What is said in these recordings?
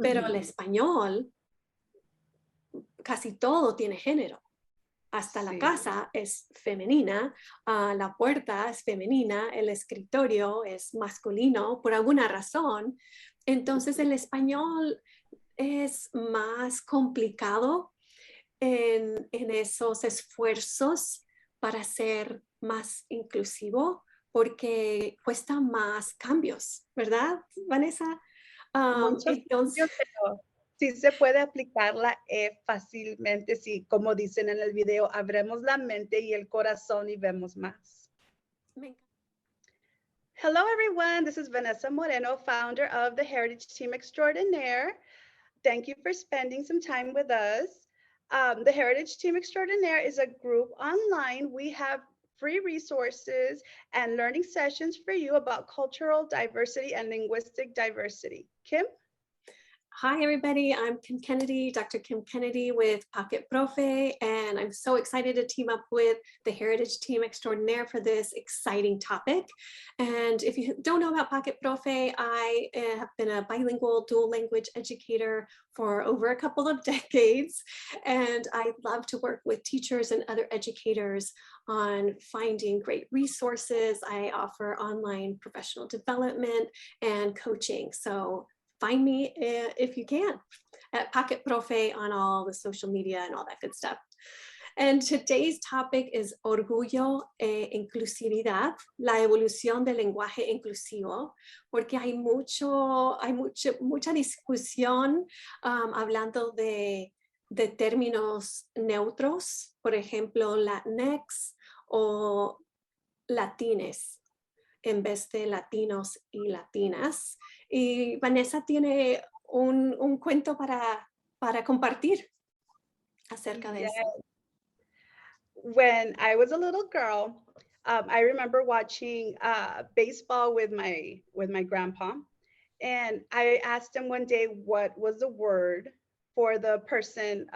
pero el español casi todo tiene género. Hasta la casa es femenina, la puerta es femenina, el escritorio es masculino por alguna razón. Entonces el español es más complicado en esos esfuerzos para ser más inclusivo porque cuesta más cambios, ¿verdad, Vanessa? Entonces, pero sí se puede aplicar la E fácilmente, sí, como dicen en el video, abremos la mente y el corazón y vemos más. Hello, everyone. This is Vanessa Moreno, founder of the Heritage Team Extraordinaire. Thank you for spending some time with us. The Heritage Team Extraordinaire is a group online. We have free resources and learning sessions for you about cultural diversity and linguistic diversity. Kim? Hi, everybody. I'm Kim Kennedy, Dr. Kim Kennedy with Pocket Profe, and I'm so excited to team up with the Heritage Team Extraordinaire for this exciting topic. And if you don't know about Pocket Profe, I have been a bilingual dual language educator for over a couple of decades, and I love to work with teachers and other educators on finding great resources. I offer online professional development and coaching. So find me if you can at Pocket Profe on all the social media and all that good stuff. And today's topic is Orgullo e Inclusividad, la evolución del lenguaje inclusivo, porque hay mucha discusión hablando de términos neutros, por ejemplo, Latinx o Latines, en vez de latinos y latinas. Y Vanessa tiene un cuento para compartir acerca de eso. When I was a little girl, I remember watching baseball with my grandpa, and I asked him one day what was the word for the person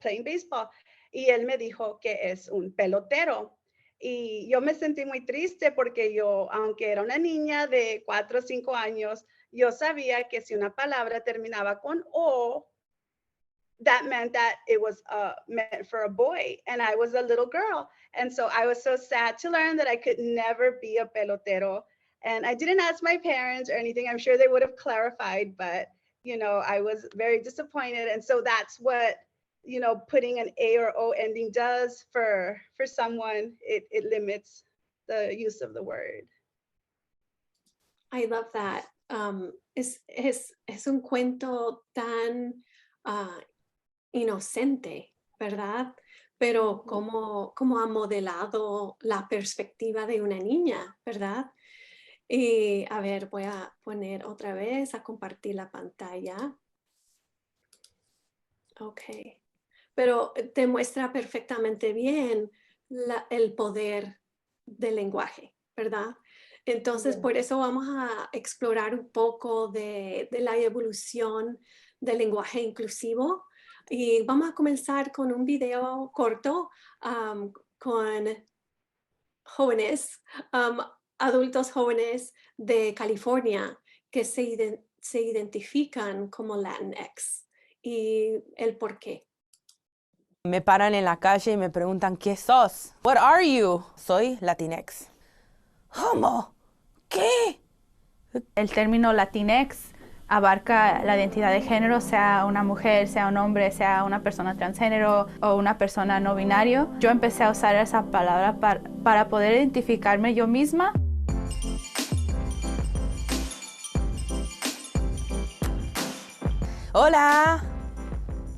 playing baseball, y él me dijo que es un pelotero. Y yo me sentí muy triste porque yo, aunque era una niña de 4 o 5 años, yo sabía que si una palabra terminaba con O, that meant that it was meant for a boy, and I was a little girl. And so I was so sad to learn that I could never be a pelotero. And I didn't ask my parents or anything. I'm sure they would have clarified, but, you know, I was very disappointed. And so that's what, you know, putting an A or O ending does for someone. It limits the use of the word. I love that. Es un cuento tan inocente, ¿verdad? Pero como ha modelado la perspectiva de una niña, ¿verdad? Y a ver, voy a poner otra vez a compartir la pantalla. Ok. Pero te muestra perfectamente bien el poder del lenguaje, ¿verdad? Entonces, por eso vamos a explorar un poco de la evolución del lenguaje inclusivo. Y vamos a comenzar con un video corto con jóvenes, adultos jóvenes de California que se identifican como Latinx y el por qué. Me paran en la calle y me preguntan, ¿qué sos? What are you? Soy Latinx. ¿Cómo? ¿Qué? El término Latinx abarca la identidad de género, sea una mujer, sea un hombre, sea una persona transgénero o una persona no binario. Yo empecé a usar esa palabra para poder identificarme yo misma. Hola.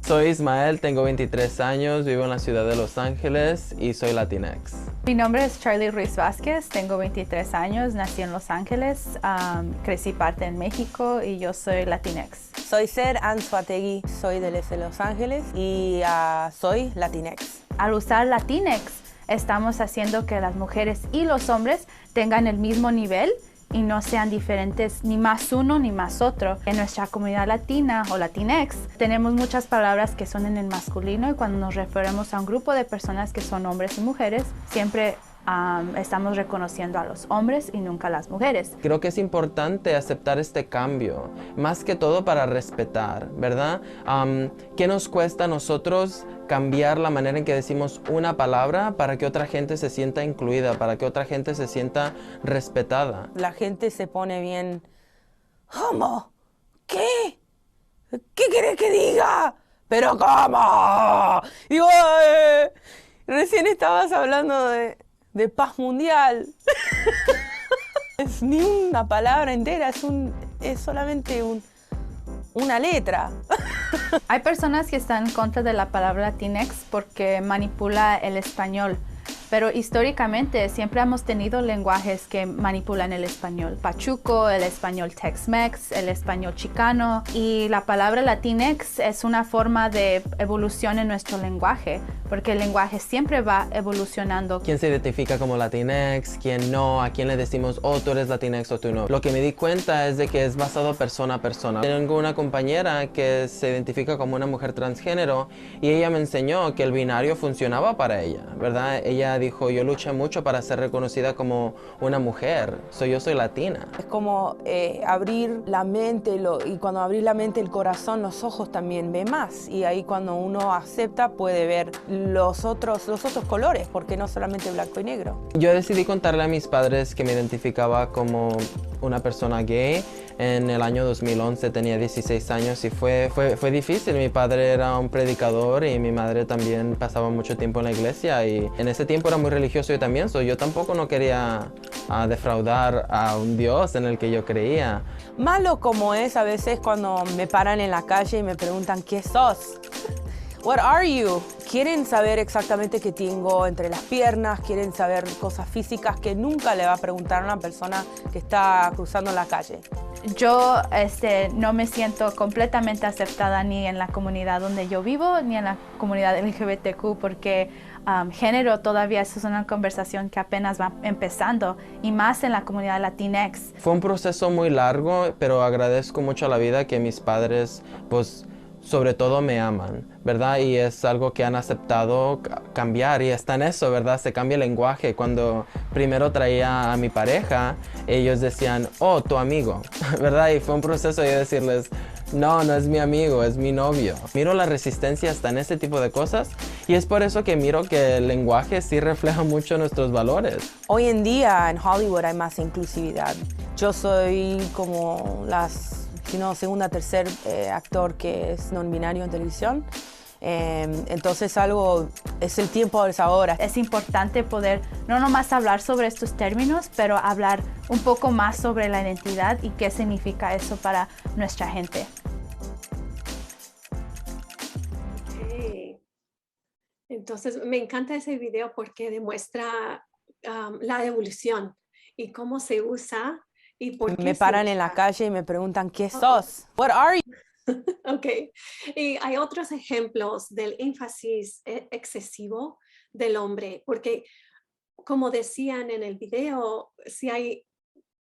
Soy Ismael, tengo 23 años, vivo en la ciudad de Los Ángeles y soy Latinx. Mi nombre es Charlie Ruiz Vázquez, tengo 23 años, nací en Los Ángeles, crecí parte en México y yo soy Latinx. Soy Ser Anzuategui, soy de Los Ángeles y soy Latinx. Al usar Latinx, estamos haciendo que las mujeres y los hombres tengan el mismo nivel y no sean diferentes ni más uno ni más otro. En nuestra comunidad latina o Latinx tenemos muchas palabras que son en el masculino y cuando nos referimos a un grupo de personas que son hombres y mujeres, siempre estamos reconociendo a los hombres y nunca a las mujeres. Creo que es importante aceptar este cambio, más que todo para respetar, ¿verdad? ¿Qué nos cuesta a nosotros cambiar la manera en que decimos una palabra para que otra gente se sienta incluida, para que otra gente se sienta respetada? La gente se pone bien, ¿cómo? ¿Qué? ¿Qué querés que diga? ¿Pero cómo? Digo, recién estabas hablando de paz mundial. Es ni una palabra entera, es solamente una letra. Hay personas que están en contra de la palabra Latinx porque manipula el español, pero históricamente siempre hemos tenido lenguajes que manipulan el español pachuco, el español Tex-Mex, el español chicano, y la palabra Latinx es una forma de evolución en nuestro lenguaje, porque el lenguaje siempre va evolucionando. ¿Quién se identifica como Latinx? ¿Quién no? ¿A quién le decimos, oh, tú eres Latinx o tú no? Lo que me di cuenta es de que es basado persona a persona. Tengo una compañera que se identifica como una mujer transgénero y ella me enseñó que el binario funcionaba para ella, ¿verdad? Ella dijo, yo luché mucho para ser reconocida como una mujer, yo soy latina. Es como abrir la mente y cuando abrís la mente, el corazón, los ojos también ve más. Y ahí cuando uno acepta puede ver los otros colores, porque no solamente blanco y negro. Yo decidí contarle a mis padres que me identificaba como una persona gay. En el año 2011 tenía 16 años y fue difícil. Mi padre era un predicador y mi madre también pasaba mucho tiempo en la iglesia y en ese tiempo era muy religioso yo también. Yo tampoco no quería defraudar a un Dios en el que yo creía. Malo como es a veces cuando me paran en la calle y me preguntan ¿qué sos? What are you? Quieren saber exactamente qué tengo entre las piernas, quieren saber cosas físicas que nunca le va a preguntar a una persona que está cruzando la calle. Yo no me siento completamente aceptada ni en la comunidad donde yo vivo, ni en la comunidad LGBTQ, porque género todavía es una conversación que apenas va empezando, y más en la comunidad Latinx. Fue un proceso muy largo, pero agradezco mucho a la vida que mis padres, pues, sobre todo me aman, ¿verdad? Y es algo que han aceptado cambiar y está en eso, ¿verdad? Se cambia el lenguaje. Cuando primero traía a mi pareja, ellos decían, oh, tu amigo, ¿verdad? Y fue un proceso de decirles, no, no es mi amigo, es mi novio. Miro la resistencia hasta en ese tipo de cosas y es por eso que miro que el lenguaje sí refleja mucho nuestros valores. Hoy en día en Hollywood hay más inclusividad. Yo soy como segunda, tercer actor que es no binario en televisión. Entonces es el tiempo de ahora. Es importante poder no nomás hablar sobre estos términos, pero hablar un poco más sobre la identidad y qué significa eso para nuestra gente. Ok. Entonces, me encanta ese video porque demuestra la evolución y cómo se usa y por qué Me se paran en la usa. calle y me preguntan ¿qué sos? What are you? Ok, y hay otros ejemplos del énfasis excesivo del hombre, porque como decían en el video, si hay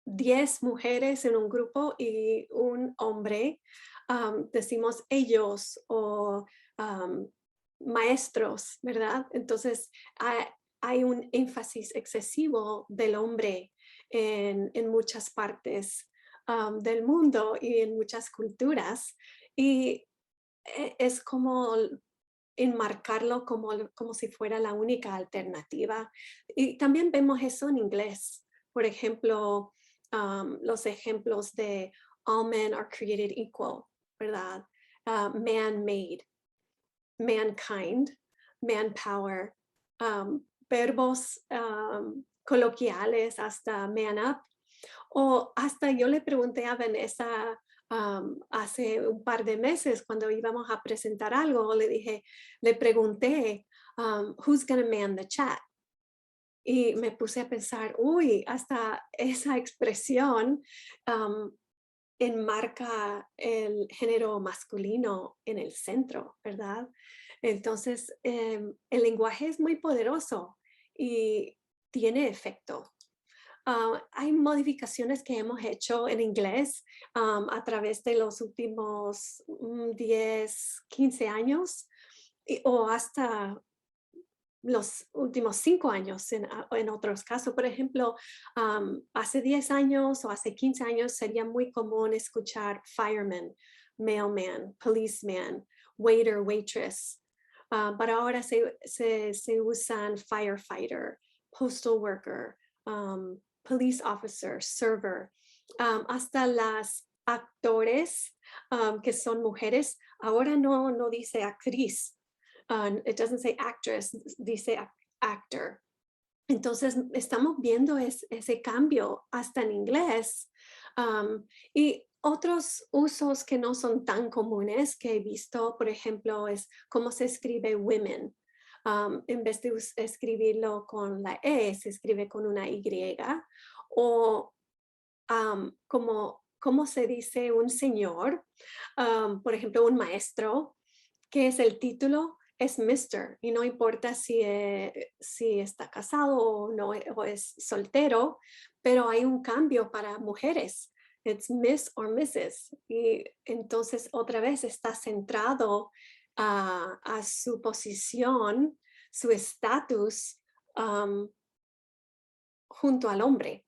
10 mujeres en un grupo y un hombre, decimos ellos o maestros, ¿verdad? Entonces hay un énfasis excesivo del hombre en muchas partes del mundo y en muchas culturas, y es como enmarcarlo como si fuera la única alternativa. Y también vemos eso en inglés. Por ejemplo, los ejemplos de all men are created equal, ¿verdad? Man-made, mankind, manpower, verbos coloquiales hasta man up. O hasta yo le pregunté a Vanessa hace un par de meses cuando íbamos a presentar algo, le pregunté, who's gonna man the chat? Y me puse a pensar, uy, hasta esa expresión enmarca el género masculino en el centro, ¿verdad? Entonces, el lenguaje es muy poderoso y tiene efecto. Hay modificaciones que hemos hecho en inglés a través de los últimos 10, 15 años o hasta los últimos 5 años en otros casos. Por ejemplo, hace 10 años o hace 15 años sería muy común escuchar fireman, mailman, policeman, waiter, waitress. Pero ahora se usan firefighter, postal worker, police officer, server, hasta las actores que son mujeres. Ahora no dice actriz. It doesn't say actress, dice actor. Entonces estamos viendo ese cambio hasta en inglés. Y otros usos que no son tan comunes que he visto, por ejemplo, es cómo se escribe women. En vez de escribirlo con la E, se escribe con una Y. O cómo se dice un señor, por ejemplo, un maestro, que es el título, es Mr. Y no importa si está casado o no o es soltero, pero hay un cambio para mujeres. It's Miss or Mrs. Y entonces otra vez está centrado a su posición, su estatus junto al hombre.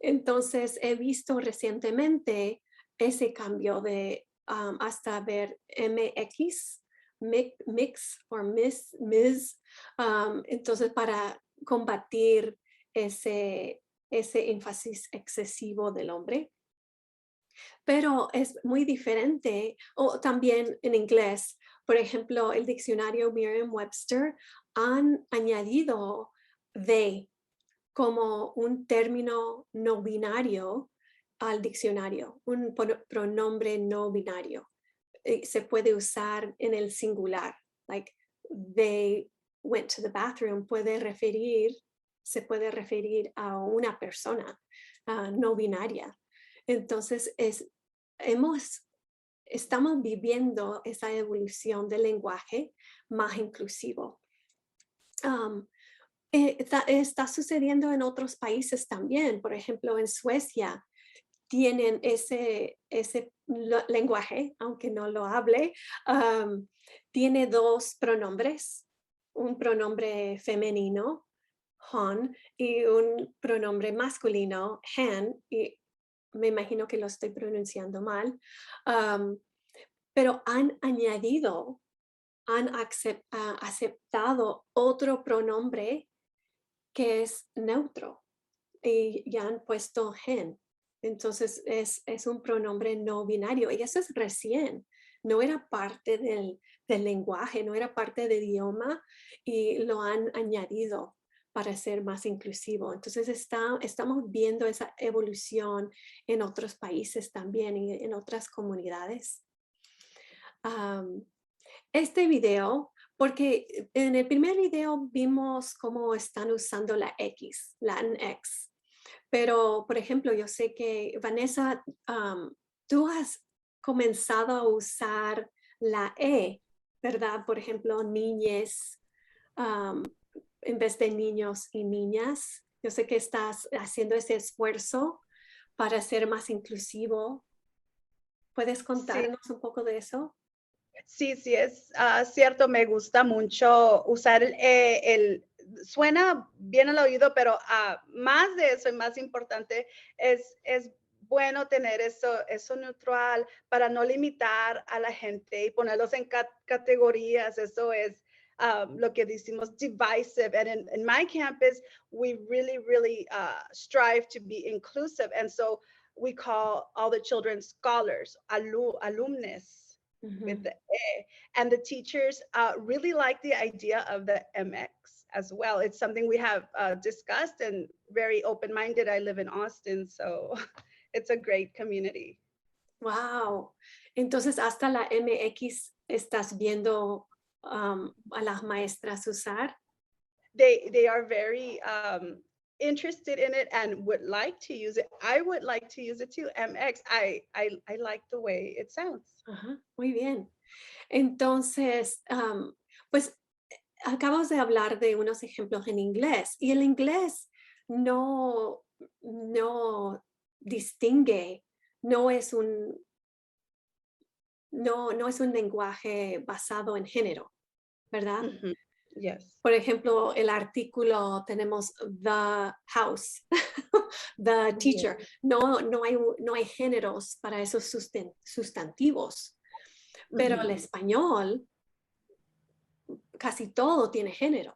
Entonces he visto recientemente ese cambio de hasta ver MX, mix o Ms. Entonces para combatir ese énfasis excesivo del hombre. Pero es muy diferente, o también en inglés, por ejemplo, el diccionario Merriam-Webster han añadido they como un término no binario al diccionario, un pronombre no binario. Se puede usar en el singular, like they went to the bathroom, se puede referir a una persona no binaria. Entonces, estamos viviendo esa evolución del lenguaje más inclusivo. Está sucediendo en otros países también. Por ejemplo, en Suecia tienen ese lenguaje, aunque no lo hable, tiene 2 pronombres, un pronombre femenino, hon, y un pronombre masculino, hen, y me imagino que lo estoy pronunciando mal, pero han aceptado otro pronombre que es neutro y ya han puesto hen. Entonces es un pronombre no binario y eso es recién. No era parte del lenguaje, no era parte del idioma y lo han añadido para ser más inclusivo. Entonces estamos viendo esa evolución en otros países también y en otras comunidades. Este video, porque en el primer video vimos cómo están usando la X, Latinx. Pero, por ejemplo, yo sé que, Vanessa, tú has comenzado a usar la E, ¿verdad? Por ejemplo, niñes, en vez de niños y niñas. Yo sé que estás haciendo ese esfuerzo para ser más inclusivo. ¿Puedes contarnos un poco de eso? Sí, es cierto, me gusta mucho usar suena bien al oído, pero más de eso y más importante es bueno tener eso neutral para no limitar a la gente y ponerlos en categorías. Eso es lo que decimos divisive. And in my campus, we really strive to be inclusive. And so we call all the children scholars, alumnes. With the A. And the teachers really like the idea of the MX as well. It's something we have discussed and very open-minded. I live in Austin, so it's a great community. Wow. Entonces hasta la MX estás viendo a las maestras usar. They are very interested in it and would like to use it. I would like to use it too. MX, I like the way it sounds. Ajá, muy bien. Entonces, pues acabas de hablar de unos ejemplos en inglés y el inglés no distingue, no es un lenguaje basado en género, ¿verdad? Yes. Por ejemplo, el artículo tenemos the house, the teacher. No hay géneros para esos sustantivos, pero el español casi todo tiene género.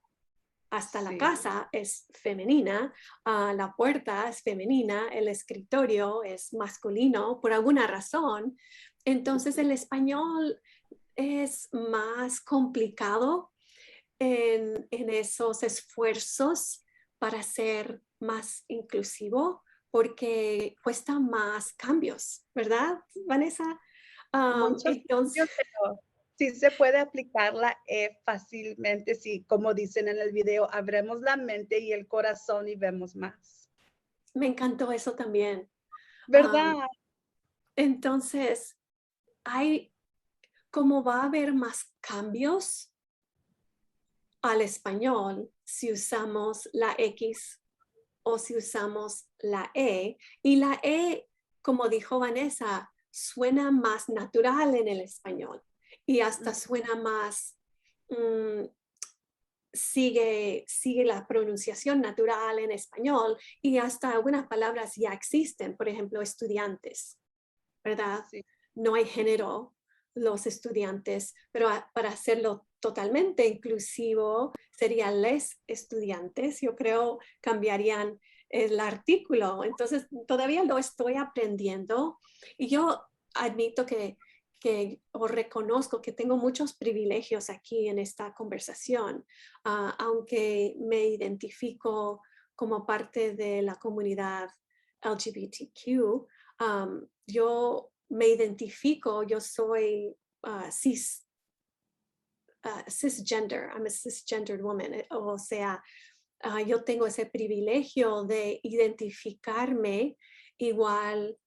Hasta la Sí. casa es femenina, la puerta es femenina, el escritorio es masculino por alguna razón. Entonces el español es más complicado en esos esfuerzos para ser más inclusivo porque cuesta más cambios, ¿verdad, Vanessa? Muchos Entonces, cambios, pero sí se puede aplicar la E fácilmente, si, como dicen en el video, abremos la mente y el corazón y vemos más. me encantó eso también. ¿Verdad? Entonces, como va a haber más cambios al español si usamos la X o si usamos la E. Y la E, como dijo Vanessa, suena más natural en el español y hasta suena más, sigue la pronunciación natural en español y hasta algunas palabras ya existen, por ejemplo, estudiantes, ¿verdad? Sí. No hay género los estudiantes, pero para hacerlo totalmente inclusivo sería les estudiantes. Yo creo cambiarían el artículo. Entonces, todavía lo estoy aprendiendo y yo admito que o reconozco que tengo muchos privilegios aquí en esta conversación, aunque me identifico como parte de la comunidad LGBTQ. Yo me identifico, yo soy cisgender, I'm a cisgendered woman, o sea, yo tengo ese privilegio de identificarme igual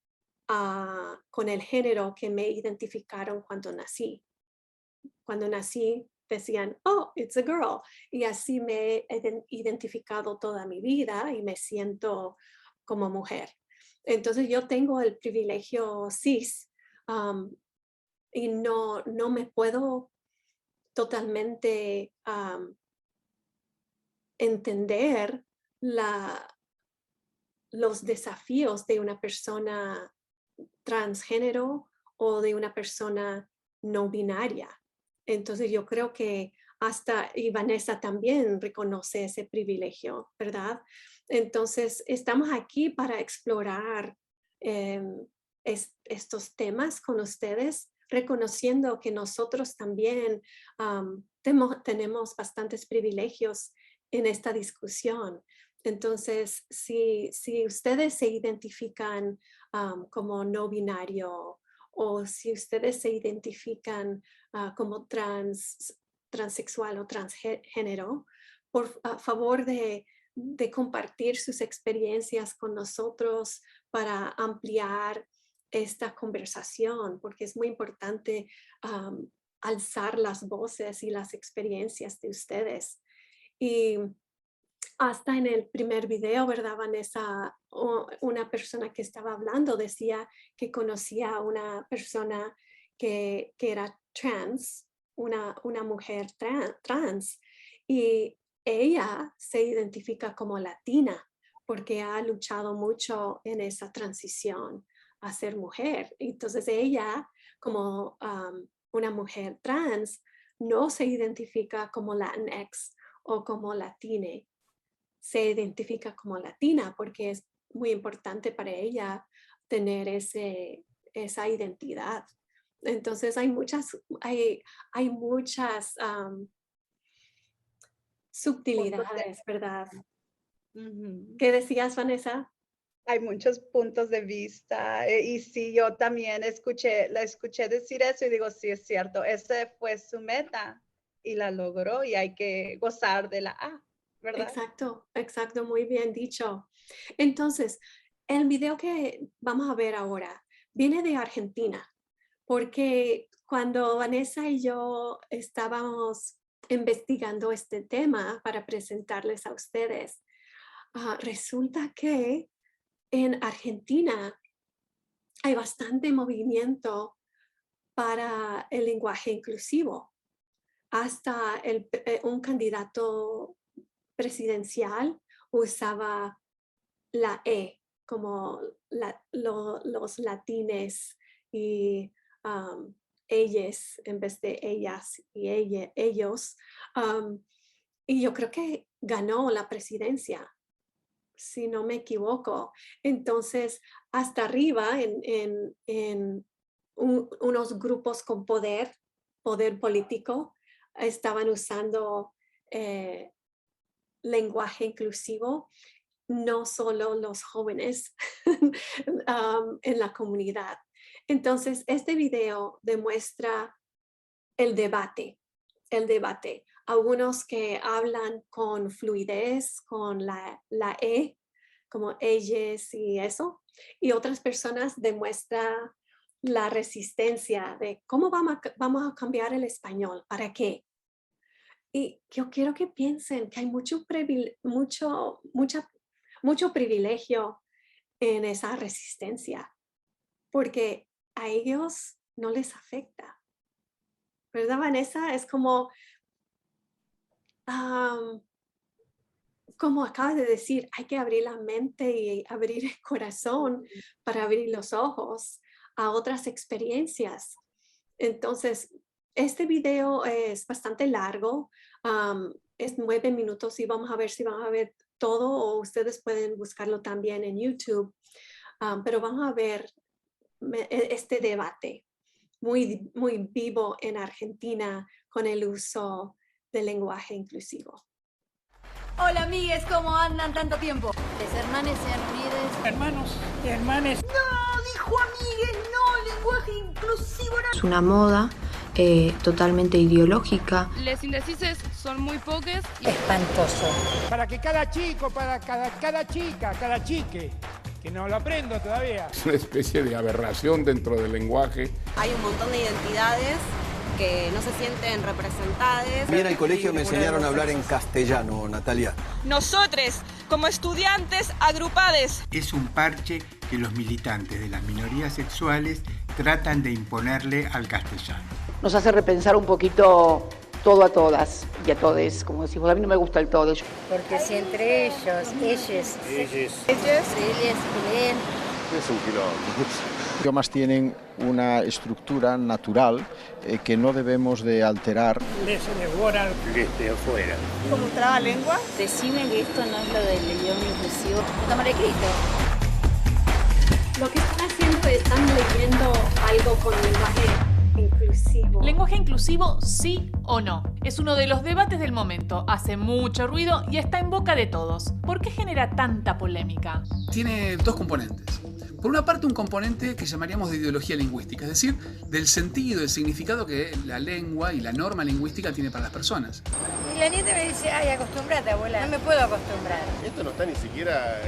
con el género que me identificaron cuando nací. Cuando nací decían, oh, it's a girl, y así me he identificado toda mi vida y me siento como mujer. Entonces yo tengo el privilegio cis y no me puedo totalmente entender los desafíos de una persona transgénero o de una persona no binaria. Entonces yo creo que y Vanessa también reconoce ese privilegio, ¿verdad? Entonces estamos aquí para explorar estos temas con ustedes, reconociendo que nosotros también tenemos bastantes privilegios en esta discusión. Entonces, si ustedes se identifican como no binario o si ustedes se identifican como transexual o transgénero, por favor de compartir sus experiencias con nosotros para ampliar esta conversación, porque es muy importante alzar las voces y las experiencias de ustedes. Y hasta en el primer video, ¿verdad, Vanessa? Una persona que estaba hablando decía que conocía a una persona que era trans, una mujer trans, y ella se identifica como latina porque ha luchado mucho en esa transición a ser mujer. Entonces ella, como una mujer trans, no se identifica como Latinx o como latine, se identifica como latina porque es muy importante para ella tener esa identidad. Entonces hay muchas subtilidades, ¿verdad? ¿Qué decías, Vanessa? Hay muchos puntos de vista y sí, yo también la escuché decir eso y digo, sí, es cierto, esa fue su meta y la logró y hay que gozar de la A, ¿verdad? Exacto, muy bien dicho. Entonces, el video que vamos a ver ahora viene de Argentina, porque cuando Vanessa y yo estábamos investigando este tema para presentarles a ustedes, resulta que en Argentina hay bastante movimiento para el lenguaje inclusivo. hasta un candidato presidencial usaba la E, como los latines y ellas en vez de ellas y ellos. Y yo creo que ganó la presidencia, si no me equivoco. Entonces, hasta arriba, en unos grupos con poder político, estaban usando lenguaje inclusivo, no solo los jóvenes en la comunidad. Entonces, este video demuestra el debate. Algunos que hablan con fluidez, con la E, como ellas y eso, y otras personas demuestran la resistencia de cómo vamos a cambiar el español, ¿para qué? Y yo quiero que piensen que hay mucho privilegio en esa resistencia, porque a ellos no les afecta. ¿Verdad, Vanessa? Es como acabas de decir, hay que abrir la mente y abrir el corazón para abrir los ojos a otras experiencias. Entonces, este video es bastante largo, es 9 minutos y vamos a ver si van a ver todo o ustedes pueden buscarlo también en YouTube. Pero vamos a ver este debate muy, muy vivo en Argentina con el uso del lenguaje inclusivo. Hola amigues, ¿cómo andan tanto tiempo? Les hermanes sean unidos. Hermanos y hermanes. No, dijo amigues, no, lenguaje inclusivo no. Es una moda totalmente ideológica. Les indecises son muy pocos. Espantoso. Para que cada chico, para cada chica, cada chique, que no lo aprendo todavía. Es una especie de aberración dentro del lenguaje. Hay un montón de identidades que no se sienten representadas. A mí en el colegio me enseñaron a hablar en castellano, Natalia. Nosotros, como estudiantes agrupados. Es un parche que los militantes de las minorías sexuales tratan de imponerle al castellano. Nos hace repensar un poquito todo a todas y a todes, como decimos. A mí no me gusta el todo. Porque si entre ellos, ellas creen. Es un quilombo. Los idiomas tienen una estructura natural que no debemos de alterar. Afuera. ¿Cómo traba lengua? Decime que esto no es lo del idioma inclusivo. Tomaré Cristo. Lo que están haciendo es están leyendo algo con lenguaje inclusivo. ¿Lenguaje inclusivo sí o no? Es uno de los debates del momento. Hace mucho ruido y está en boca de todos. ¿Por qué genera tanta polémica? Tiene dos componentes. Por una parte, un componente que llamaríamos de ideología lingüística, es decir, del sentido, del significado que la lengua y la norma lingüística tiene para las personas. Y la nieta me dice, ay, acostúmbrate, abuela. No me puedo acostumbrar. Esto no está ni siquiera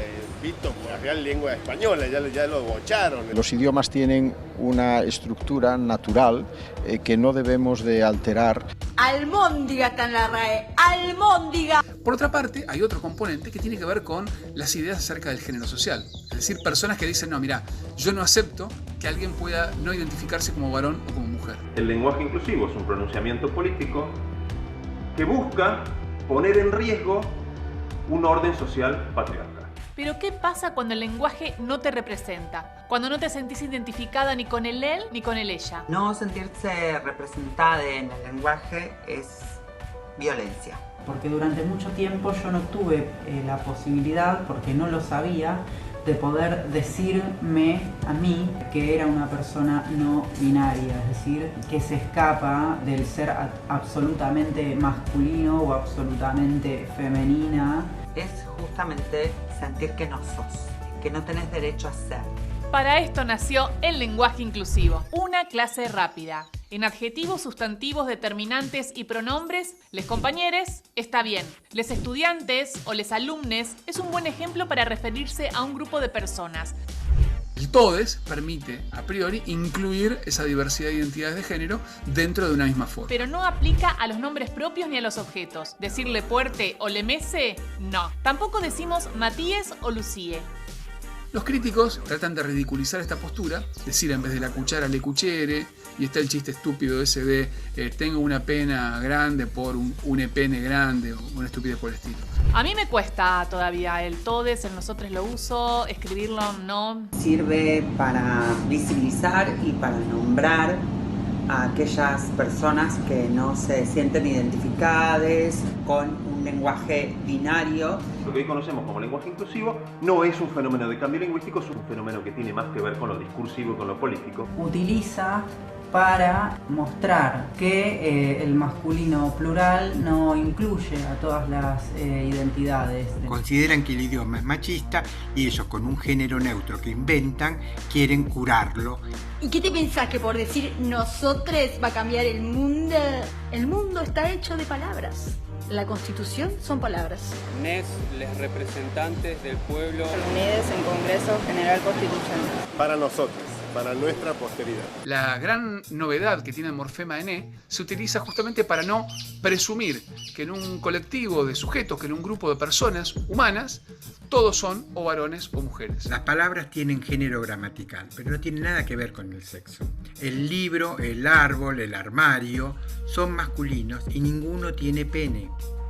visto como la real lengua española, ya lo bocharon. Los idiomas tienen una estructura natural que no debemos de alterar. Almóndiga está en la RAE, almóndiga. Por otra parte, hay otro componente que tiene que ver con las ideas acerca del género social. Es decir, personas que dicen, no, mira, yo no acepto que alguien pueda no identificarse como varón o como mujer. El lenguaje inclusivo es un pronunciamiento político que busca poner en riesgo un orden social patriarcal. Pero ¿qué pasa cuando el lenguaje no te representa? Cuando no te sentís identificada ni con el él ni con el ella. No sentirse representada en el lenguaje es violencia. Porque durante mucho tiempo yo no tuve la posibilidad, porque no lo sabía, de poder decirme a mí que era una persona no binaria, es decir, que se escapa del ser absolutamente masculino o absolutamente femenina. Es justamente sentir que no sos, que no tenés derecho a ser. Para esto nació el lenguaje inclusivo, una clase rápida. En adjetivos, sustantivos, determinantes y pronombres, les compañeres está bien. Les estudiantes o les alumnes es un buen ejemplo para referirse a un grupo de personas. El todes permite, a priori, incluir esa diversidad de identidades de género dentro de una misma forma. Pero no aplica a los nombres propios ni a los objetos. Decirle puerte o lemese, no. Tampoco decimos Matías o Lucie. Los críticos tratan de ridiculizar esta postura, decir en vez de la cuchara le cuchere, y está el chiste estúpido ese de tengo una pena grande por un pene grande, o una estupidez por el estilo. A mí me cuesta todavía el todes, el nosotros lo uso, escribirlo no. Sirve para visibilizar y para nombrar a aquellas personas que no se sienten identificadas con un lenguaje binario. Lo que hoy conocemos como lenguaje inclusivo no es un fenómeno de cambio lingüístico, es un fenómeno que tiene más que ver con lo discursivo y con lo político. Utiliza para mostrar que el masculino plural no incluye a todas las identidades. Consideran que el idioma es machista y ellos, con un género neutro que inventan, quieren curarlo. ¿Y qué te pensás, que por decir nosotres va a cambiar el mundo? El mundo está hecho de palabras. La Constitución son palabras. NES, les representantes del pueblo. Unidos en Congreso General Constitucional. Para nosotros, para nuestra posteridad. La gran novedad que tiene el morfema ene se utiliza justamente para no presumir que en un colectivo de sujetos, que en un grupo de personas humanas, todos son o varones o mujeres. Las palabras tienen género gramatical, pero no tienen nada que ver con el sexo. El libro, el árbol, el armario son masculinos y ninguno tiene pene.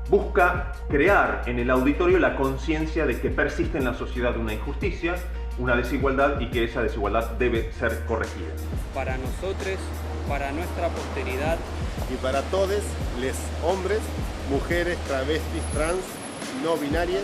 Busca crear en el auditorio la conciencia de que persiste en la sociedad una injusticia, una desigualdad y que esa desigualdad debe ser corregida. Para nosotros, para nuestra posteridad. Y para todos, les hombres, mujeres, travestis, trans, no binarias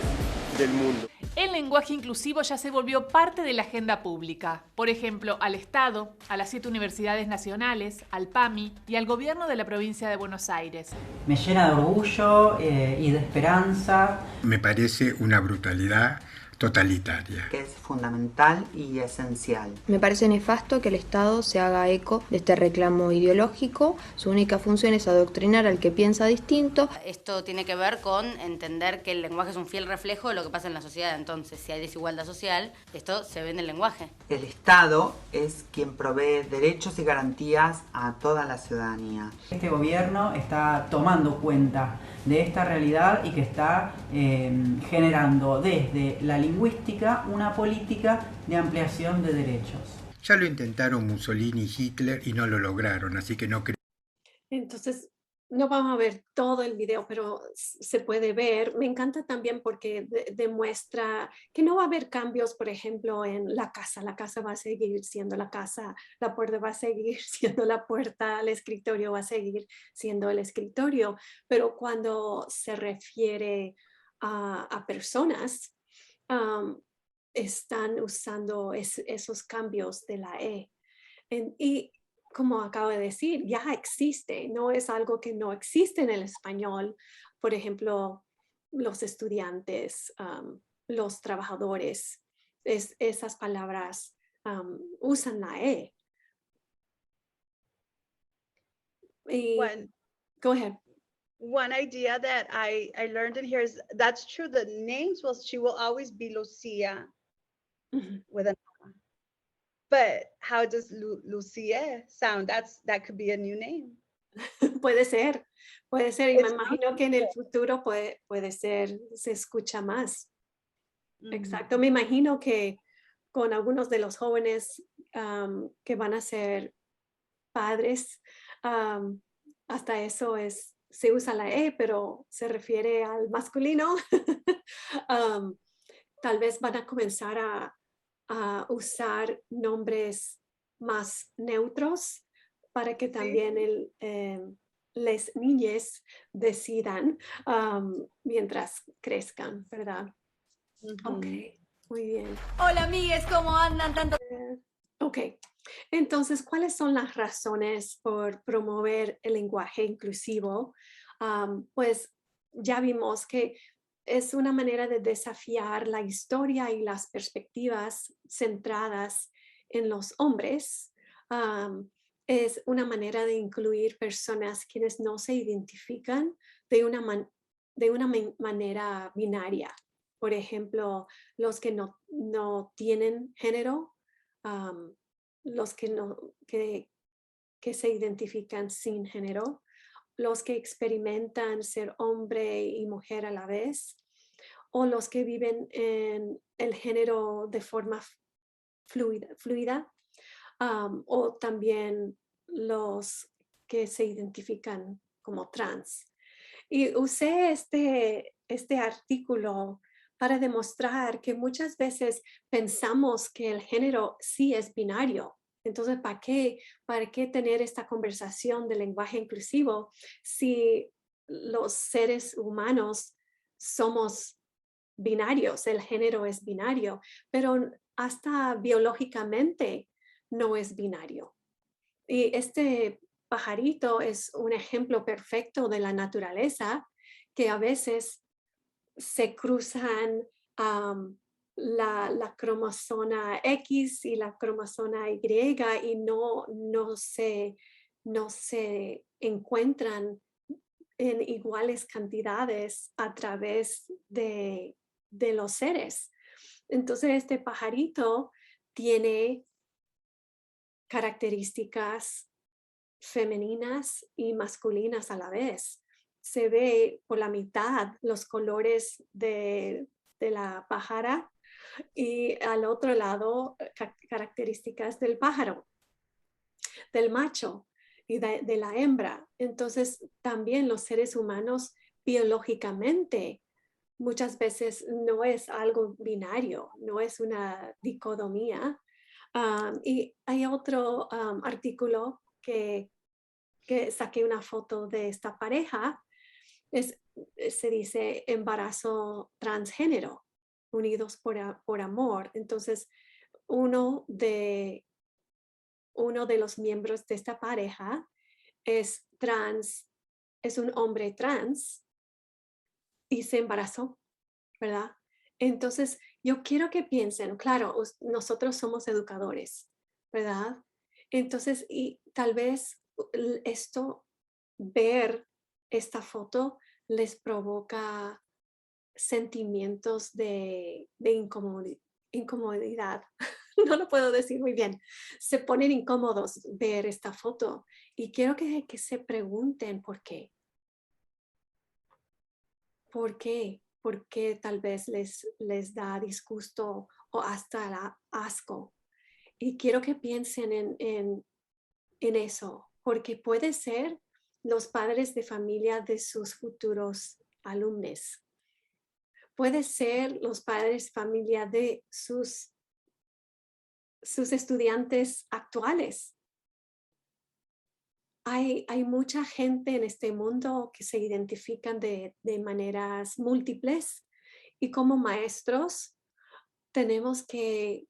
del mundo. El lenguaje inclusivo ya se volvió parte de la agenda pública. Por ejemplo, al Estado, a las 7 universidades nacionales, al PAMI y al gobierno de la provincia de Buenos Aires. Me llena de orgullo y de esperanza. Me parece una brutalidad totalitaria. Que es fundamental y esencial. Me parece nefasto que el Estado se haga eco de este reclamo ideológico. Su única función es adoctrinar al que piensa distinto. Esto tiene que ver con entender que el lenguaje es un fiel reflejo de lo que pasa en la sociedad. Entonces, si hay desigualdad social, esto se ve en el lenguaje. El Estado es quien provee derechos y garantías a toda la ciudadanía. Este gobierno está tomando cuenta de esta realidad y que está generando desde la lingüística una política de ampliación de derechos. Ya lo intentaron Mussolini y Hitler y no lo lograron, así que no creo. Entonces, no vamos a ver todo el video, pero se puede ver. Me encanta también porque demuestra que no va a haber cambios, por ejemplo, en la casa. La casa va a seguir siendo la casa, la puerta va a seguir siendo la puerta, el escritorio va a seguir siendo el escritorio. Pero cuando se refiere a personas, están usando esos cambios de la E. Y como acabo de decir, ya existe, no es algo que no existe en el español. Por ejemplo, los estudiantes, los trabajadores, esas palabras usan la E. Go ahead. One idea that I learned in here is that's true. The names she will always be Lucia with an R. But how does Lucia sound? That could be a new name. Puede ser. Y me imagino que en el futuro puede ser, se escucha más. Exacto. Me imagino que con algunos de los jóvenes que van a ser padres, hasta eso se usa la E, pero se refiere al masculino. Tal vez van a comenzar a usar nombres más neutros para que también las niñas decidan mientras crezcan, ¿verdad? Ok, muy bien. Hola, amigues, ¿cómo andan? Ok, entonces, ¿cuáles son las razones por promover el lenguaje inclusivo? Pues ya vimos que es una manera de desafiar la historia y las perspectivas centradas en los hombres. Es una manera de incluir personas quienes no se identifican de una manera binaria. Por ejemplo, los que no tienen género, los que se identifican sin género, los que experimentan ser hombre y mujer a la vez, o los que viven en el género de forma fluida, o también los que se identifican como trans. Y usé este artículo para demostrar que muchas veces pensamos que el género sí es binario. Entonces, ¿para qué tener esta conversación de lenguaje inclusivo si los seres humanos somos binarios, el género es binario, pero hasta biológicamente no es binario? Y este pajarito es un ejemplo perfecto de la naturaleza, que a veces se cruzan la cromosoma X y la cromosoma Y y no se encuentran en iguales cantidades a través de los seres. Entonces este pajarito tiene características femeninas y masculinas a la vez. Se ve por la mitad los colores de la pájara y al otro lado características del pájaro, del macho y de la hembra. Entonces también los seres humanos biológicamente muchas veces no es algo binario, no es una dicotomía. Y hay otro artículo que saqué una foto de esta pareja, se dice embarazo transgénero, unidos por amor. Entonces, uno de los miembros de esta pareja es trans, es un hombre trans y se embarazó, ¿verdad? Entonces, yo quiero que piensen, claro, nosotros somos educadores, ¿verdad? Entonces, y tal vez ver esta foto les provoca sentimientos de incomodidad. No lo puedo decir muy bien. Se ponen incómodos ver esta foto y quiero que se pregunten por qué. ¿Por qué? ¿Por qué tal vez les da disgusto o hasta asco? Y quiero que piensen en eso, porque puede ser los padres de familia de sus futuros alumnos. Puede ser los padres de familia de sus estudiantes actuales. Hay mucha gente en este mundo que se identifican de maneras múltiples y como maestros tenemos que,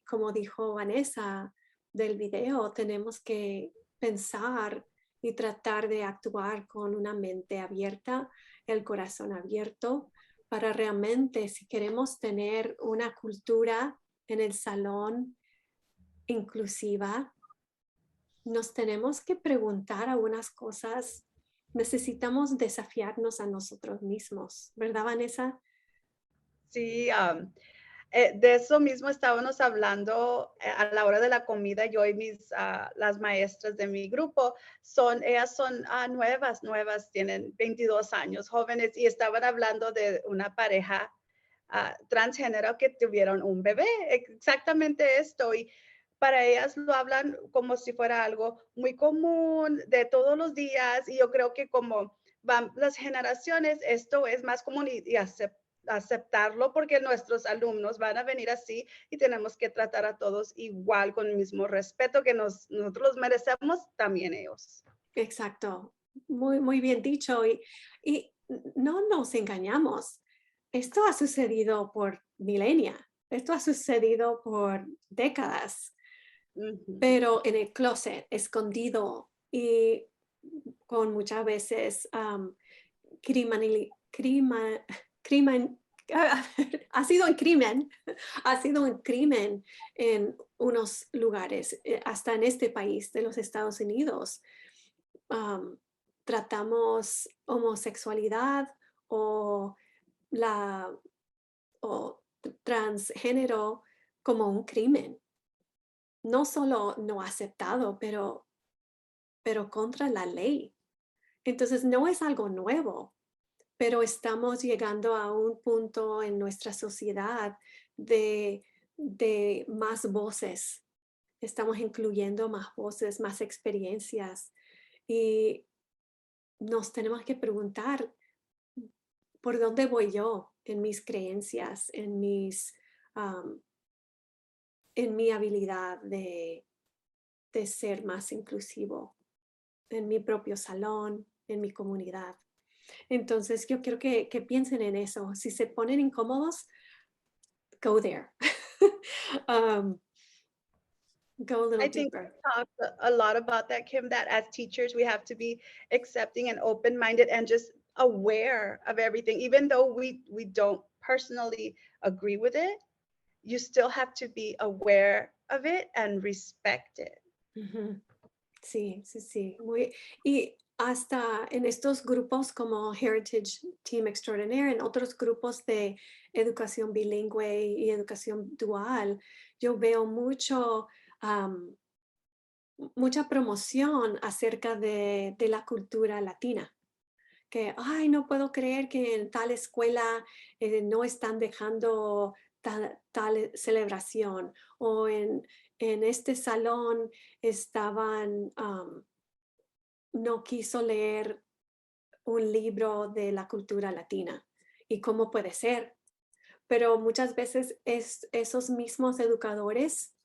como dijo Vanessa del video, tenemos que pensar y tratar de actuar con una mente abierta, el corazón abierto, para realmente, si queremos tener una cultura en el salón inclusiva, nos tenemos que preguntar algunas cosas. Necesitamos desafiarnos a nosotros mismos, ¿verdad, Vanessa? Sí, de eso mismo estábamos hablando a la hora de la comida. Yo y las maestras de mi grupo, ellas son nuevas, tienen 22 años, jóvenes, y estaban hablando de una pareja transgénero que tuvieron un bebé, exactamente esto. Y para ellas lo hablan como si fuera algo muy común de todos los días. Y yo creo que como van las generaciones, esto es más común y aceptarlo, porque nuestros alumnos van a venir así y tenemos que tratar a todos igual, con el mismo respeto que nosotros los merecemos, también ellos. Exacto, muy bien dicho. Y no nos engañamos. Esto ha sucedido por milenios, esto ha sucedido por décadas, pero en el closet, escondido y con muchas veces ha sido un crimen en unos lugares, hasta en este país de los Estados Unidos. Tratamos homosexualidad o transgénero como un crimen. No solo no aceptado, pero contra la ley. Entonces no es algo nuevo, pero estamos llegando a un punto en nuestra sociedad de más voces. Estamos incluyendo más voces, más experiencias y nos tenemos que preguntar por dónde voy yo en mis creencias, en mi habilidad de ser más inclusivo en mi propio salón, en mi comunidad. Entonces yo quiero que piensen en eso. Si se ponen incómodos, go there. Go a little I think deeper. we talked a lot about that, Kim, that as teachers, we have to be accepting and open-minded and just aware of everything. Even though we don't personally agree with it, you still have to be aware of it and respect it. Ujú. Sí, sí, sí. Y hasta en estos grupos como Heritage Team Extraordinaire, en otros grupos de educación bilingüe y educación dual, yo veo mucha promoción acerca de la cultura latina. Que, ay, no puedo creer que en tal escuela no están dejando tal celebración, o en este salón no quiso leer un libro de la cultura latina. ¿Y cómo puede ser? Pero muchas veces esos mismos educadores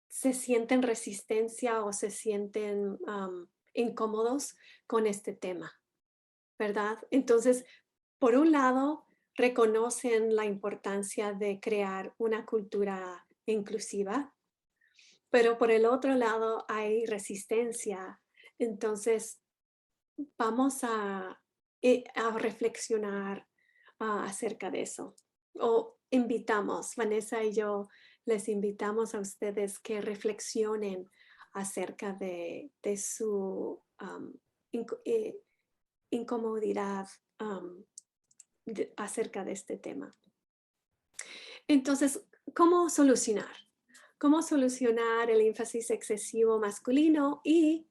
se sienten resistencia o se sienten incómodos con este tema, ¿verdad? Entonces, por un lado, reconocen la importancia de crear una cultura inclusiva, pero por el otro lado hay resistencia. Entonces, vamos a reflexionar acerca de eso. O invitamos, Vanessa y yo, les invitamos a ustedes que reflexionen acerca de su incomodidad acerca de este tema. Entonces, ¿cómo solucionar? ¿Cómo solucionar el énfasis excesivo masculino y,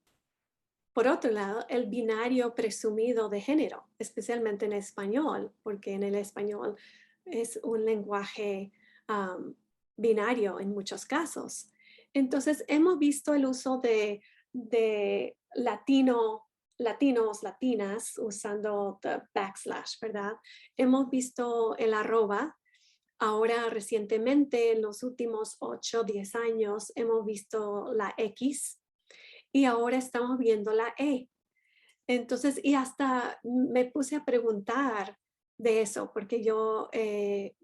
por otro lado, el binario presumido de género, especialmente en español, porque en el español es un lenguaje binario en muchos casos? Entonces, hemos visto el uso de latinos, latinas, usando the backslash, ¿verdad? Hemos visto el arroba. Ahora, recientemente, en los últimos 8 o 10 años, hemos visto la X y ahora estamos viendo la E. Entonces, y hasta me puse a preguntar de eso, porque yo he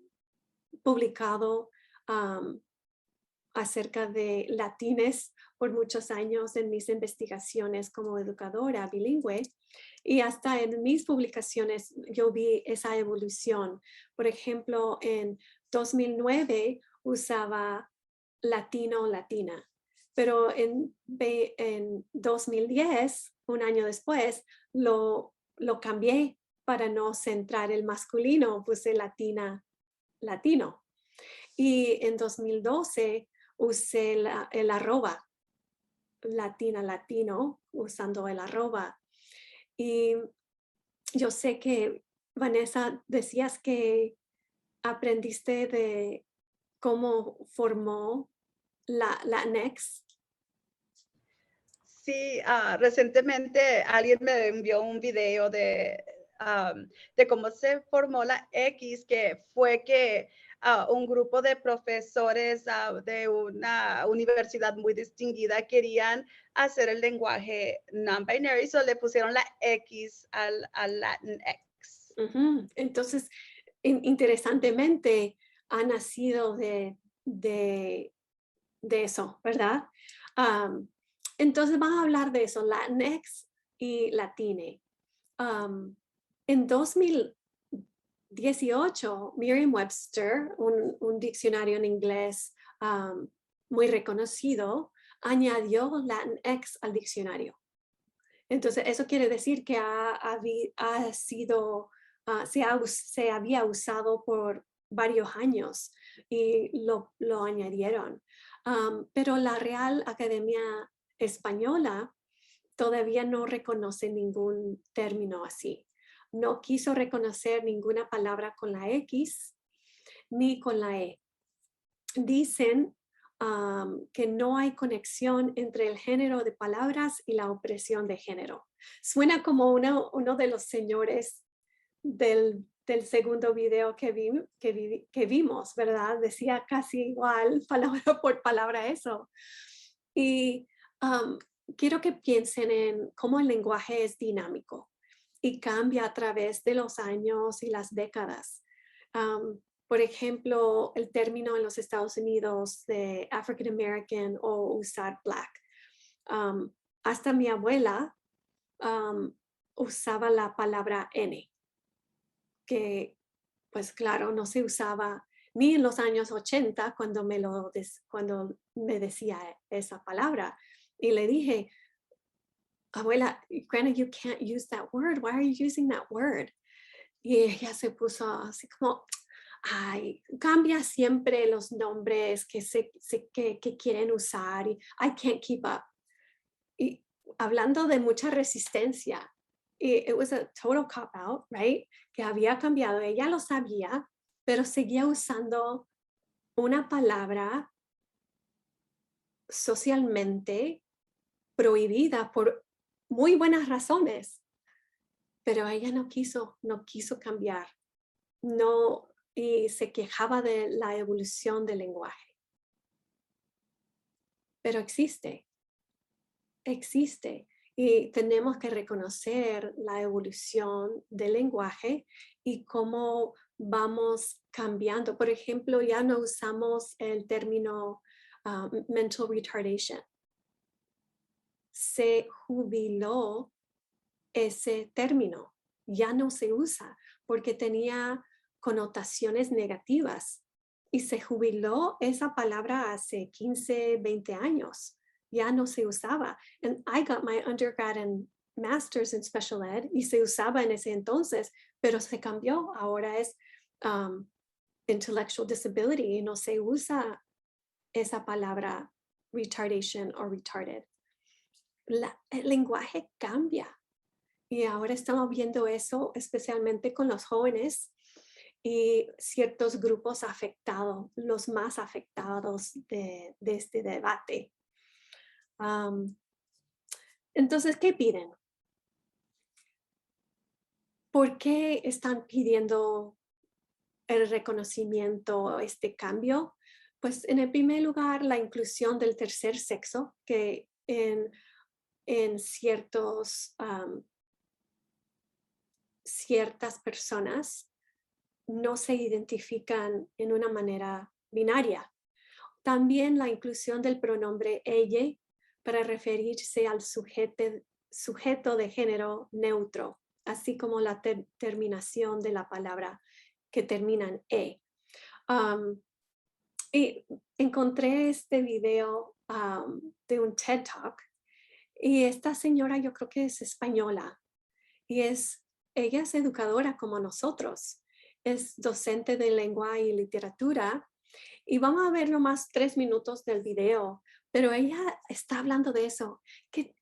publicado acerca de latines por muchos años en mis investigaciones como educadora bilingüe, y hasta en mis publicaciones yo vi esa evolución. Por ejemplo, en 2009 usaba latino, latina, pero en 2010, un año después, lo cambié para no centrar el masculino, puse latina, latino. Y en 2012 usé el arroba, latina, latino, usando el arroba. Y yo sé que, Vanessa, decías que aprendiste de cómo formó la Latinx. Sí, recientemente alguien me envió un video de cómo se formó la X, que fue que un grupo de profesores de una universidad muy distinguida querían hacer el lenguaje non-binary, so le pusieron la X al Latinx. Entonces, interesantemente, ha nacido de eso, ¿verdad? Entonces, vamos a hablar de eso, Latinx y Latine. En 2018, Merriam-Webster, un diccionario en inglés muy reconocido, añadió Latinx al diccionario. Entonces, eso quiere decir que se había usado por varios años y lo añadieron. Pero la Real Academia Española todavía no reconoce ningún término así. no quiso reconocer ninguna palabra con la X ni con la E. Dicen que no hay conexión entre el género de palabras y la opresión de género. Suena como uno de los señores del segundo video que vimos, ¿verdad? Decía casi igual, palabra por palabra eso. Y quiero que piensen en cómo el lenguaje es dinámico y cambia a través de los años y las décadas. Por ejemplo, el término en los Estados Unidos de African American o usar Black. Hasta mi abuela usaba la palabra N, que pues claro, no se usaba ni en los años 80 cuando me decía esa palabra. Y le dije, abuela, Granny, you can't use that word. Why are you using that word? Y ella se puso así como, ay, cambia siempre los nombres que quieren usar y I can't keep up. Y hablando de mucha resistencia, it was a total cop-out, right? Que había cambiado, ella lo sabía, pero seguía usando una palabra socialmente prohibida por muy buenas razones, pero ella no quiso cambiar, no, y se quejaba de la evolución del lenguaje. Pero existe, y tenemos que reconocer la evolución del lenguaje y cómo vamos cambiando. Por ejemplo, ya no usamos el término mental retardation. Se jubiló ese término, ya no se usa porque tenía connotaciones negativas y se jubiló esa palabra hace 15, 20 años. Ya no se usaba. And I got my undergrad and master's in special ed y se usaba en ese entonces, pero se cambió. Ahora es intellectual disability y no se usa esa palabra retardation o retarded. El lenguaje cambia y ahora estamos viendo eso especialmente con los jóvenes y ciertos grupos afectados, los más afectados de este debate. Entonces, ¿qué piden? ¿Por qué están pidiendo el reconocimiento, este cambio? Pues en el primer lugar, la inclusión del tercer sexo, que en ciertas personas no se identifican en una manera binaria. También la inclusión del pronombre ella para referirse al sujeto de género neutro, así como la terminación de la palabra que termina en e. Y encontré este video de un TED Talk y esta señora yo creo que es española y ella es educadora como nosotros, es docente de lengua y literatura y vamos a ver nomás 3 minutos del video, pero ella está hablando de eso, que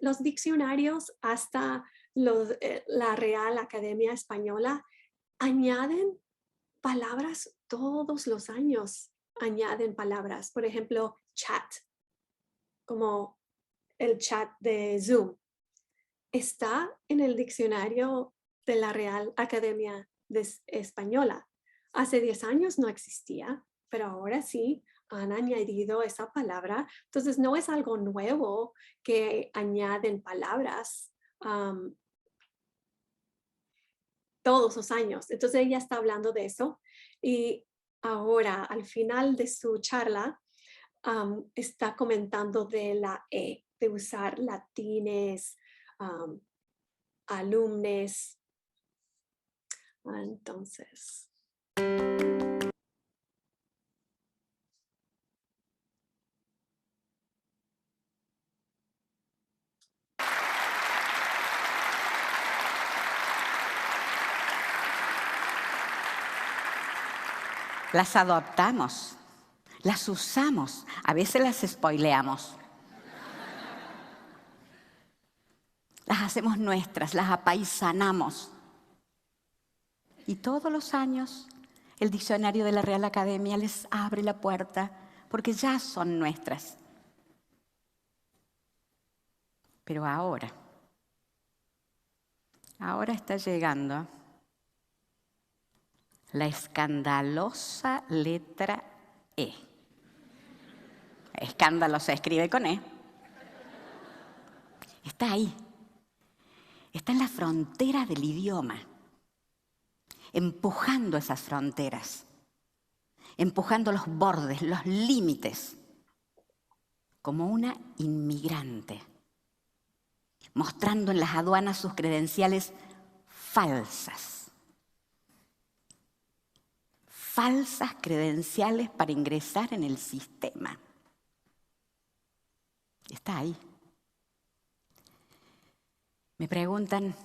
los diccionarios hasta la Real Academia Española añaden palabras todos los años, añaden palabras, por ejemplo, chat, como el chat de Zoom. Está en el diccionario de la Real Academia Española. Hace 10 años no existía, pero ahora sí han añadido esa palabra. Entonces no es algo nuevo que añaden palabras todos los años. Entonces ella está hablando de eso y ahora al final de su charla está comentando de la E, de usar latines, alumnes. Entonces. Las adoptamos, las usamos, a veces las spoileamos. Las hacemos nuestras, las apaisanamos. Y todos los años el diccionario de la Real Academia les abre la puerta porque ya son nuestras. Pero ahora está llegando la escandalosa letra E. Escándalo se escribe con E. Está ahí. Está en la frontera del idioma, empujando esas fronteras, empujando los bordes, los límites, como una inmigrante, mostrando en las aduanas sus credenciales falsas. Falsas credenciales para ingresar en el sistema. Está ahí. Me preguntan,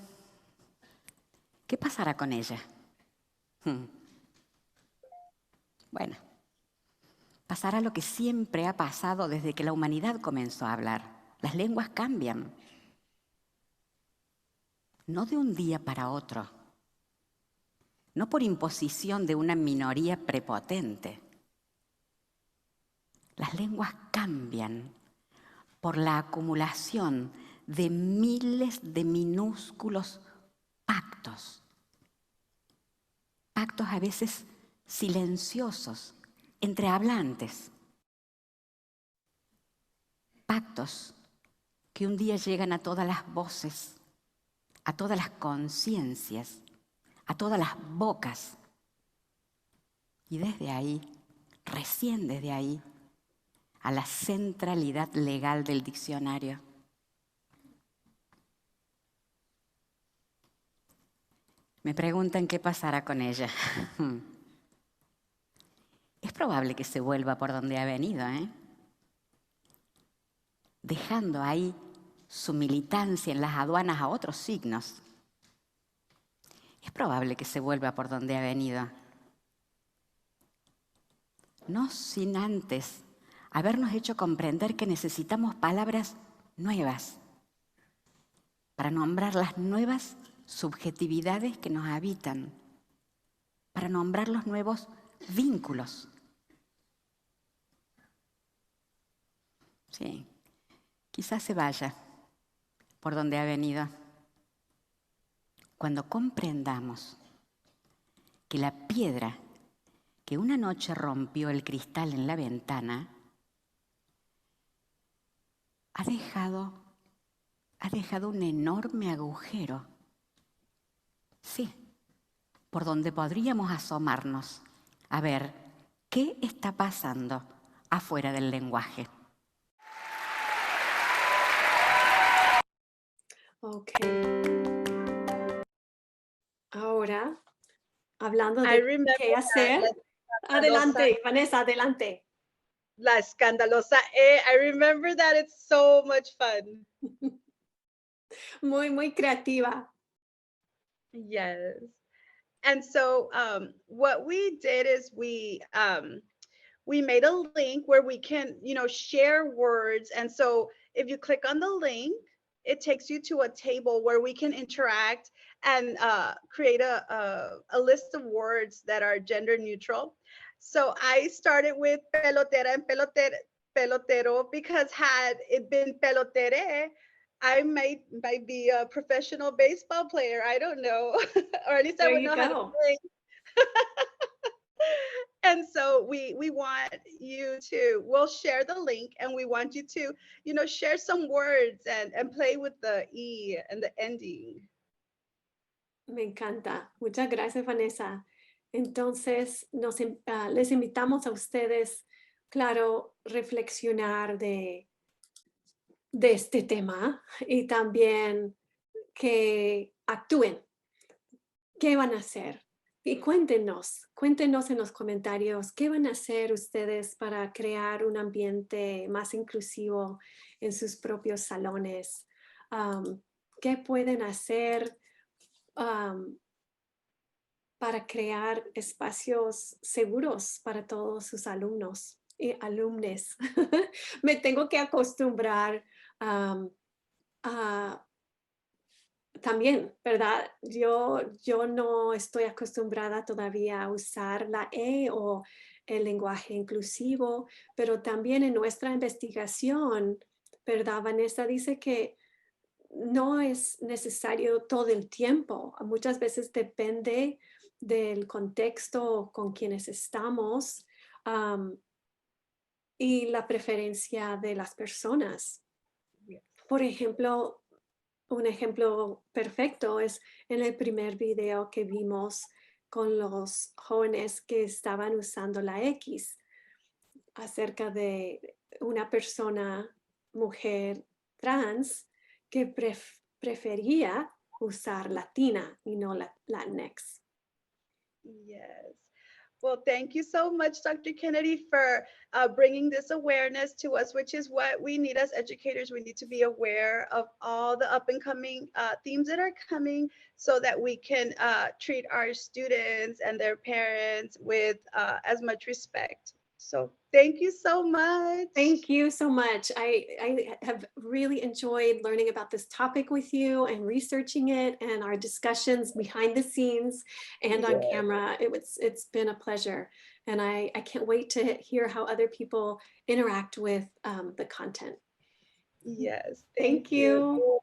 ¿qué pasará con ella? Bueno, pasará lo que siempre ha pasado desde que la humanidad comenzó a hablar. Las lenguas cambian. No de un día para otro. No por imposición de una minoría prepotente. Las lenguas cambian por la acumulación de miles de minúsculos pactos. Pactos a veces silenciosos entre hablantes. Pactos que un día llegan a todas las voces, a todas las conciencias, a todas las bocas. Y desde ahí, recién desde ahí, a la centralidad legal del diccionario. Me preguntan qué pasará con ella. Es probable que se vuelva por donde ha venido, dejando ahí su militancia en las aduanas a otros signos. Es probable que se vuelva por donde ha venido. No sin antes habernos hecho comprender que necesitamos palabras nuevas para nombrar las nuevas subjetividades que nos habitan, para nombrar los nuevos vínculos. Sí, quizás se vaya por donde ha venido. Cuando comprendamos que la piedra que una noche rompió el cristal en la ventana ha dejado un enorme agujero. Sí, por donde podríamos asomarnos a ver qué está pasando afuera del lenguaje. Ok. Ahora, hablando de qué hacer. Adelante, Vanessa, adelante. La escandalosa E. I remember that. It's so much fun. Muy, muy creativa. Yes. And so what we did is we made a link where we can, share words. And so if you click on the link, it takes you to a table where we can interact and create a list of words that are gender neutral. So I started with pelotera and pelotero because had it been pelotere, I might be a professional baseball player. I don't know, or at least I would know how to play. And so we want you to, we'll share the link and we want you to, share some words and play with the E and the ending. Me encanta. Muchas gracias, Vanessa. Entonces, les invitamos a ustedes, claro, reflexionar de este tema y también que actúen. ¿Qué van a hacer? Y cuéntenos en los comentarios qué van a hacer ustedes para crear un ambiente más inclusivo en sus propios salones. ¿Qué pueden hacer para crear espacios seguros para todos sus alumnos y alumnes? Me tengo que acostumbrar a también, ¿verdad? Yo no estoy acostumbrada todavía a usar la E o el lenguaje inclusivo, pero también en nuestra investigación, ¿verdad? Vanessa dice que no es necesario todo el tiempo. Muchas veces depende del contexto con quienes estamos y la preferencia de las personas. Por ejemplo, un ejemplo perfecto es en el primer video que vimos con los jóvenes que estaban usando la X acerca de una persona, mujer trans, que prefería usar latina y no Latinx. Yes. Well, thank you so much, Dr. Kennedy, for bringing this awareness to us, which is what we need as educators. We need to be aware of all the up and coming themes that are coming so that we can treat our students and their parents with as much respect. So thank you so much. Thank you so much. I have really enjoyed learning about this topic with you and researching it and our discussions behind the scenes and on camera. It's been a pleasure. And I can't wait to hear how other people interact with the content. Yes. Thank you.